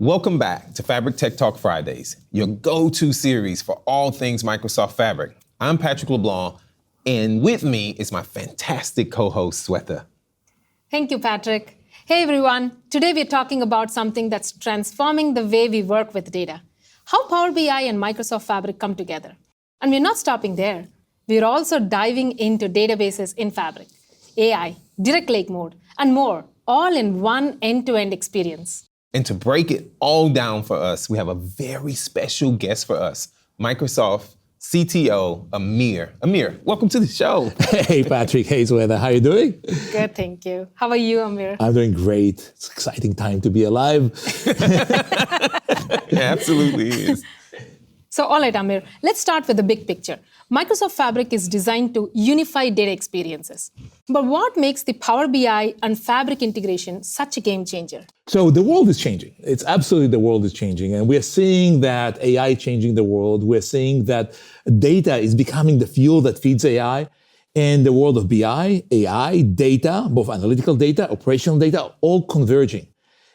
Welcome back to Fabric Tech Talk Fridays, your go-to series for all things Microsoft Fabric. I'm Patrick LeBlanc, and with me is my fantastic co-host, Swetha. Thank you, Patrick. Hey, everyone. Today, we're talking about something that's transforming the way we work with data, how Power BI and Microsoft Fabric come together. And we're not stopping there. We're also diving into databases in Fabric, AI, Direct Lake Mode, and more, all in one end-to-end experience. And to break it all down for us, we have a very special guest for us, Microsoft CTO, Amir. Amir, welcome to the show. Hey, Patrick. Hey, Swetha. How are you doing? Good, thank you. How are you, Amir? I'm doing great. It's an exciting time to be alive. It absolutely is. So, all right, Amir, let's start with the big picture. Microsoft Fabric is designed to unify data experiences. But what makes the Power BI and Fabric integration such a game changer? So the world is changing. It's absolutely the world is changing. And we're seeing that AI changing the world. We're seeing that data is becoming the fuel that feeds AI. And the world of BI, AI, data, both analytical data, operational data, all converging.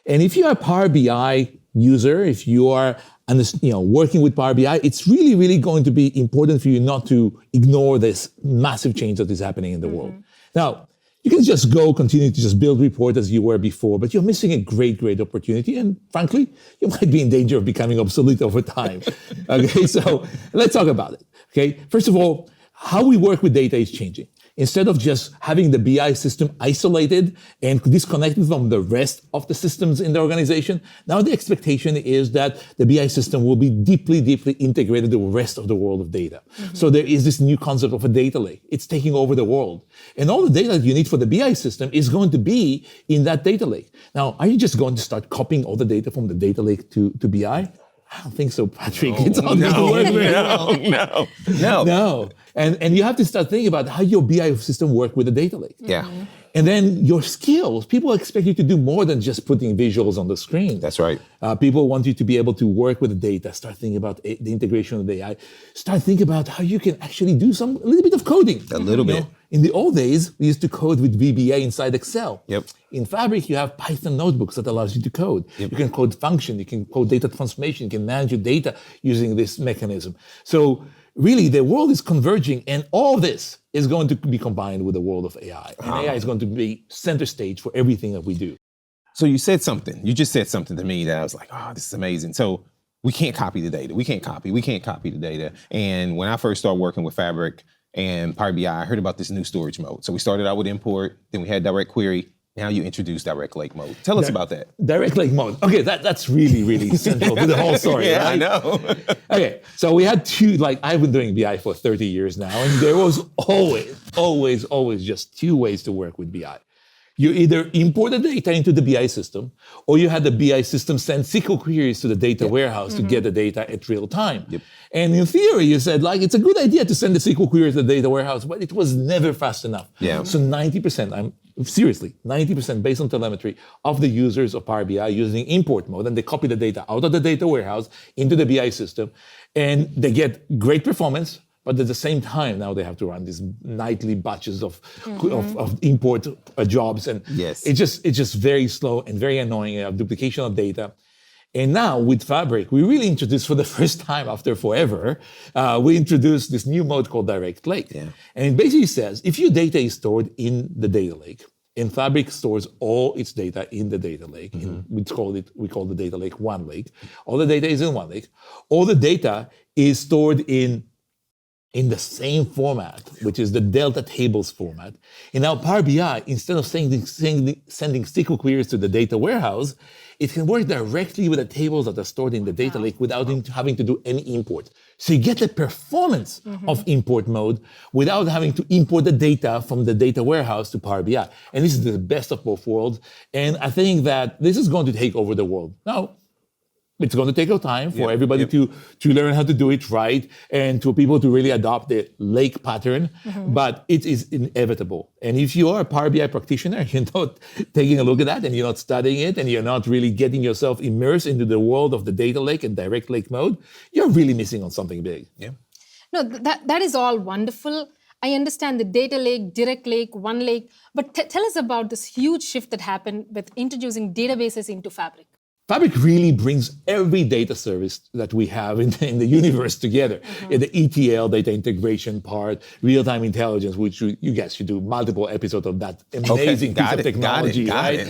And if you are a Power BI user, if you are working with Power BI, it's really, really going to be important for you not to ignore this massive change that is happening in the world. Now, you can just continue to just build reports as you were before, but you're missing a great, great opportunity. And frankly, you might be in danger of becoming obsolete over time. Okay, so let's talk about it. Okay, first of all, how we work with data is changing. Instead of just having the BI system isolated and disconnected from the rest of the systems in the organization, now the expectation is that the BI system will be deeply, deeply integrated with the rest of the world of data. So there is this new concept of a data lake. It's taking over the world. And all the data that you need for the BI system is going to be in that data lake. Now, are you just going to start copying all the data from the data lake to BI? I don't think so, Patrick. It's not going to work very well. No. And you have to start thinking about how your BI system works with the data lake. Yeah. And then your skills, people expect you to do more than just putting visuals on the screen. That's right. People want you to be able to work with the data, start thinking about the integration of the AI, start thinking about how you can actually do a little bit of coding. A little bit. In the old days, we used to code with VBA inside Excel. Yep. In Fabric, you have Python notebooks that allows you to code. Yep. You can code function, you can code data transformation, you can manage your data using this mechanism. So really, the world is converging, and all this is going to be combined with the world of AI. And AI is going to be center stage for everything that we do. So you just said something to me that I was like, oh, this is amazing. So we can't copy the data. We can't copy the data. And when I first started working with Fabric and Power BI, I heard about this new storage mode. So we started out with import, then we had direct query. Now you introduce direct lake mode. Tell us about that. Direct lake mode. Okay, that's really, really central to the whole story, yeah, right? I know. Okay, so we had I've been doing BI for 30 years now, and there was always just two ways to work with BI. You either import the data into the BI system, or you had the BI system send SQL queries to the data warehouse to get the data at real time. Yep. And in theory, you said, it's a good idea to send the SQL queries to the data warehouse, but it was never fast enough. Yeah. So 90%, 90% based on telemetry of the users of Power BI using import mode, and they copy the data out of the data warehouse into the BI system, and they get great performance. But at the same time, now they have to run these nightly batches of import jobs, and yes. it's just very slow and very annoying. Duplication of data. And now with Fabric, we really introduced for the first time after forever, we introduced this new mode called Direct Lake. Yeah. And it basically says, if your data is stored in the data lake, and Fabric stores all its data in the data lake, we call the data lake one lake. All the data is in one lake. All the data is stored in the same format, which is the Delta tables format. And now Power BI, instead of sending SQL queries to the data warehouse, it can work directly with the tables that are stored in the data lake without having to do any import. So you get the performance of import mode without having to import the data from the data warehouse to Power BI. And this is the best of both worlds. And I think that this is going to take over the world. Now, it's going to take time for everybody to learn how to do it right, and for people to really adopt the lake pattern, but it is inevitable. And if you are a Power BI practitioner, you're not taking a look at that, and you're not studying it, and you're not really getting yourself immersed into the world of the data lake and direct lake mode, you're really missing on something big. Yeah. No, that is all wonderful. I understand the data lake, direct lake, one lake, but tell us about this huge shift that happened with introducing databases into Fabric. Fabric really brings every data service that we have in the universe together. In the ETL, data integration part, real-time intelligence, which you guys should do multiple episodes of that amazing piece of technology, right?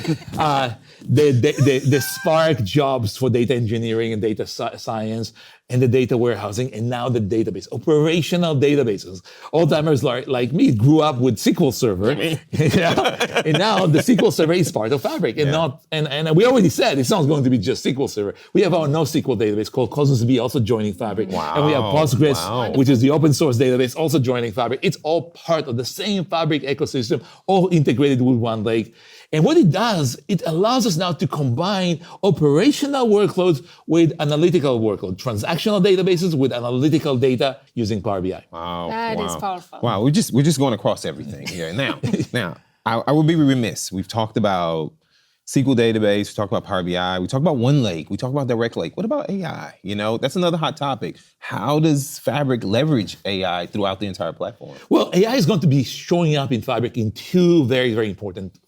The Spark jobs for data engineering and data science, and the data warehousing, and now the database, operational databases. Old-timers like me grew up with SQL Server, and now the SQL Server is part of Fabric, and we already said it's not going to be just SQL Server. We have our NoSQL database called Cosmos DB also joining Fabric, and we have Postgres, which is the open source database, also joining Fabric. It's all part of the same Fabric ecosystem, all integrated with one lake. And what it does, it allows us now to combine operational workloads with analytical workloads, transactional databases with analytical data using Power BI. Wow, That is powerful. Wow, we're just going across everything here. Now, I would be remiss. We've talked about SQL database, we talked about Power BI, we talked about One Lake, we talked about Direct Lake. What about AI? That's another hot topic. How does Fabric leverage AI throughout the entire platform? Well, AI is going to be showing up in Fabric in two very, very important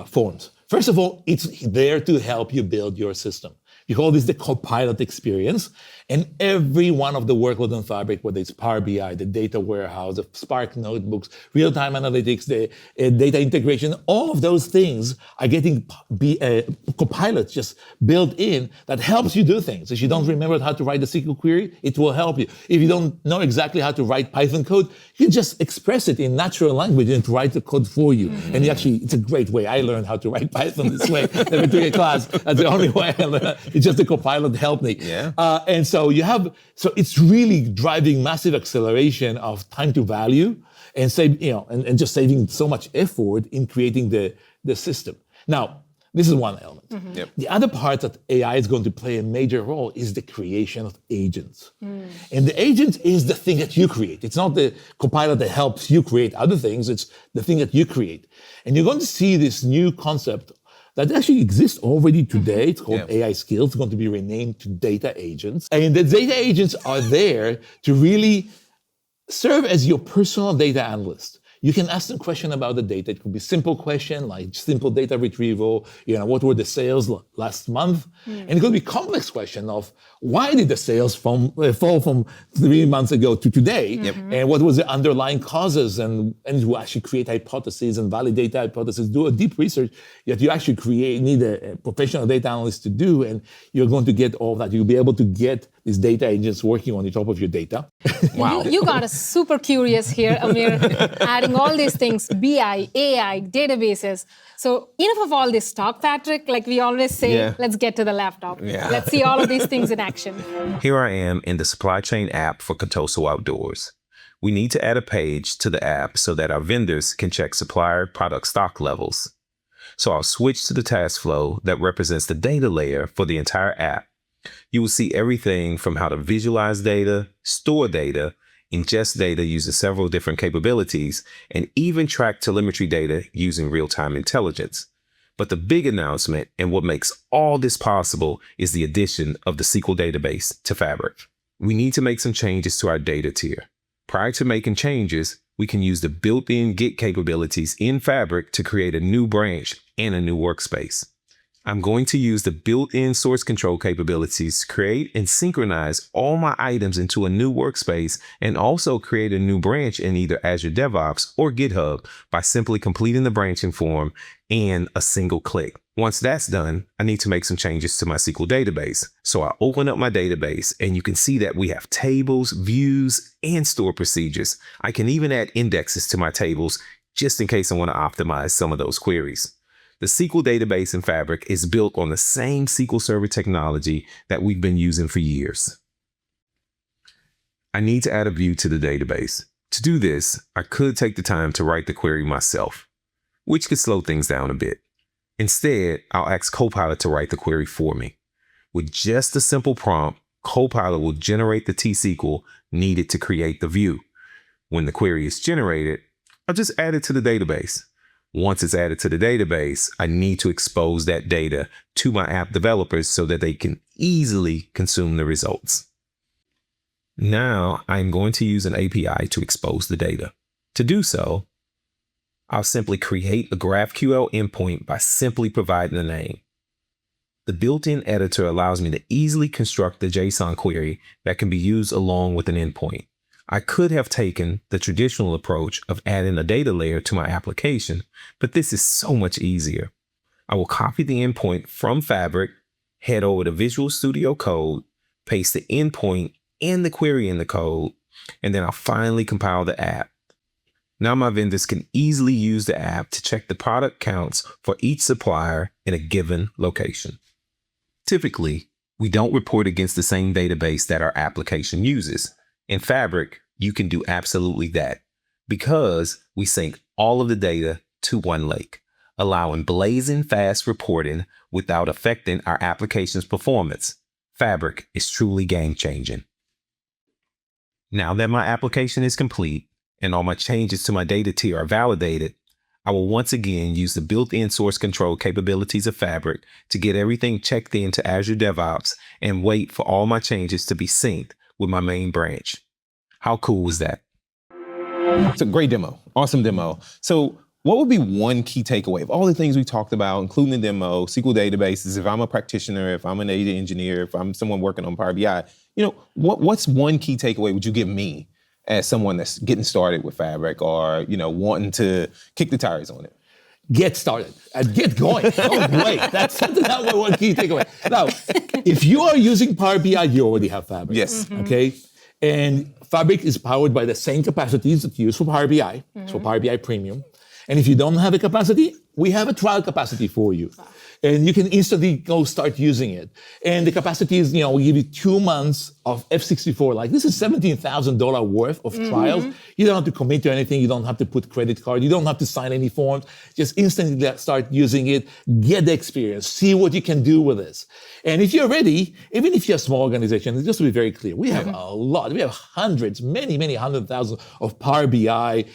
forms. First of all, it's there to help you build your system. You call this the Copilot experience. And every one of the workloads on Fabric, whether it's Power BI, the data warehouse, the Spark notebooks, real-time analytics, the data integration, all of those things are getting Copilot just built in that helps you do things. If you don't remember how to write the SQL query, it will help you. If you don't know exactly how to write Python code, you can just express it in natural language and write the code for you. And it's a great way. I learned how to write Python this way. Never took a class. That's the only way I learned. It's just the Copilot helped me. And so it's really driving massive acceleration of time to value and and just saving so much effort in creating the system. Now, this is one element. The other part that AI is going to play a major role is the creation of agents. And the agent is the thing that you create. It's not the Copilot that helps you create other things. It's the thing that you create. And you're going to see this new concept that actually exists already today. It's called AI Skills. It's going to be renamed to data agents. And the data agents are there to really serve as your personal data analyst. You can ask them questions about the data. It could be simple question like simple data retrieval, what were the sales last month? And it could be complex question of why did the sales fall from 3 months ago to today? And what was the underlying causes? And you actually create hypotheses and validate the hypotheses, do a deep research that you actually need a professional data analyst to do. And you're going to get all of that. You'll be able to get these data agents working on the top of your data. Wow. You got us super curious here, Amir, adding all these things, BI, AI, databases. So enough of all this talk, Patrick. Like we always say, let's get to the laptop. Let's see all of these things in action. Here I am in the supply chain app for Contoso Outdoors. We need to add a page to the app so that our vendors can check supplier product stock levels. So I'll switch to the task flow that represents the data layer for the entire app. You will see everything from how to visualize data, store data, ingest data using several different capabilities, and even track telemetry data using real-time intelligence. But the big announcement and what makes all this possible is the addition of the SQL database to Fabric. We need to make some changes to our data tier. Prior to making changes, we can use the built-in Git capabilities in Fabric to create a new branch and a new workspace. I'm going to use the built-in source control capabilities to create and synchronize all my items into a new workspace and also create a new branch in either Azure DevOps or GitHub by simply completing the branching form and a single click. Once that's done, I need to make some changes to my SQL database. So I open up my database and you can see that we have tables, views, and store procedures. I can even add indexes to my tables just in case I want to optimize some of those queries. The SQL database in Fabric is built on the same SQL Server technology that we've been using for years. I need to add a view to the database. To do this, I could take the time to write the query myself, which could slow things down a bit. Instead, I'll ask Copilot to write the query for me. With just a simple prompt, Copilot will generate the T-SQL needed to create the view. When the query is generated, I'll just add it to the database. Once it's added to the database, I need to expose that data to my app developers so that they can easily consume the results. Now I'm going to use an API to expose the data. To do so, I'll simply create a GraphQL endpoint by simply providing a name. The built-in editor allows me to easily construct a JSON query that can be used along with an endpoint. I could have taken the traditional approach of adding a data layer to my application, but this is so much easier. I will copy the endpoint from Fabric, head over to Visual Studio Code, paste the endpoint and the query in the code, and then I'll finally compile the app. Now my vendors can easily use the app to check the product counts for each supplier in a given location. Typically, we don't report against the same database that our application uses. In Fabric, you can do absolutely that because we sync all of the data to one lake, allowing blazing fast reporting without affecting our application's performance. Fabric is truly game-changing. Now that my application is complete and all my changes to my data tier are validated, I will once again use the built-in source control capabilities of Fabric to get everything checked into Azure DevOps and wait for all my changes to be synced with my main branch. How cool was that? It's a great demo. Awesome demo. So what would be one key takeaway of all the things we talked about, including the demo, SQL databases, if I'm a practitioner, if I'm a data engineer, if I'm someone working on Power BI, what's one key takeaway would you give me as someone that's getting started with Fabric or, wanting to kick the tires on it? Get started and get going. Don't wait. That's not my one key takeaway. Now, if you are using Power BI, you already have Fabric. Yes. Okay. And Fabric is powered by the same capacities that you use for Power BI, so Power BI Premium. And if you don't have a capacity, we have a trial capacity for you. Wow. And you can instantly go start using it. And the capacity is, we give you 2 months of F64. Like this is $17,000 worth of trials. You don't have to commit to anything. You don't have to put credit card. You don't have to sign any forms. Just instantly start using it, get the experience, see what you can do with this. And if you're ready, even if you're a small organization, just to be very clear, we have a lot. We have hundreds, many hundred thousands of Power BI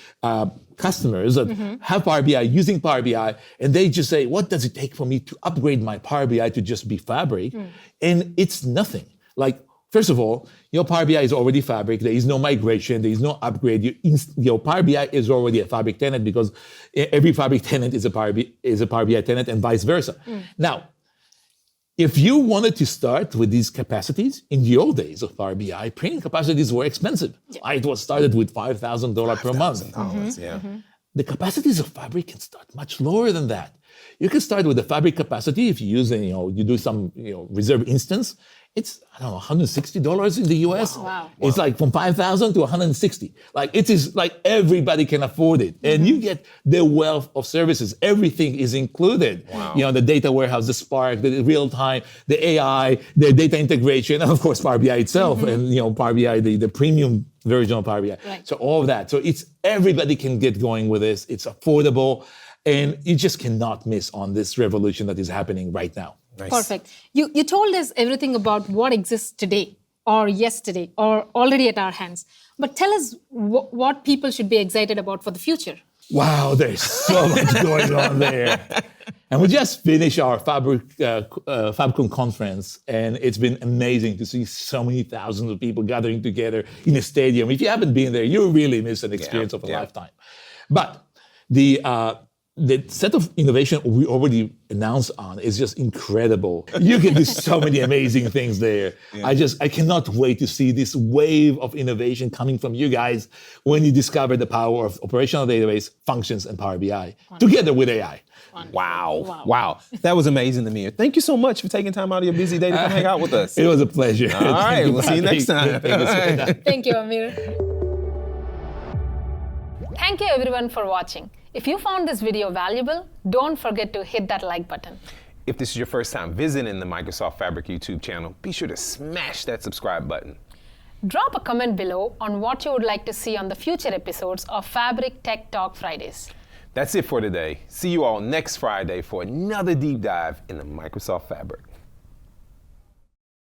customers that have Power BI, using Power BI, and they just say, what does it take for me to upgrade my Power BI to just be Fabric? And it's nothing. Like, first of all, your Power BI is already Fabric. There is no migration. There is no upgrade. Your Power BI is already a Fabric tenant because every Fabric tenant is a Power BI tenant and vice versa. Now, if you wanted to start with these capacities, in the old days of Power BI, training capacities were expensive. Yeah. It was started with $5,000 per month. Yeah. The capacities of Fabric can start much lower than that. You can start with the Fabric capacity if you use, you do some, reserve instance. It's, $160 in the US. Wow. It's like from 5,000 to 160. Like it is like everybody can afford it. And you get the wealth of services. Everything is included. Wow. The data warehouse, the Spark, the real time, the AI, the data integration, and of course Power BI itself, and Power BI, the premium version of Power BI. Right. So all of that. So it's everybody can get going with this. It's affordable. And you just cannot miss on this revolution that is happening right now. Nice. Perfect. You told us everything about what exists today or yesterday or already at our hands. But tell us what people should be excited about for the future. Wow, there's so much going on there. And we just finished our FabCon conference, and it's been amazing to see so many thousands of people gathering together in a stadium. If you haven't been there, you really miss an experience of a lifetime. But the set of innovation we already announced on is just incredible. You can do so many amazing things there. Yeah. I cannot wait to see this wave of innovation coming from you guys when you discover the power of operational database, functions, and Power BI together with AI. Wow. That was amazing, Amir. Thank you so much for taking time out of your busy day to come hang out with us. It was a pleasure. All right, we'll see you next time. Thank you, Amir. Thank you everyone for watching. If you found this video valuable, don't forget to hit that like button. If this is your first time visiting the Microsoft Fabric YouTube channel, be sure to smash that subscribe button. Drop a comment below on what you would like to see on the future episodes of Fabric Tech Talk Fridays. That's it for today. See you all next Friday for another deep dive in the Microsoft Fabric.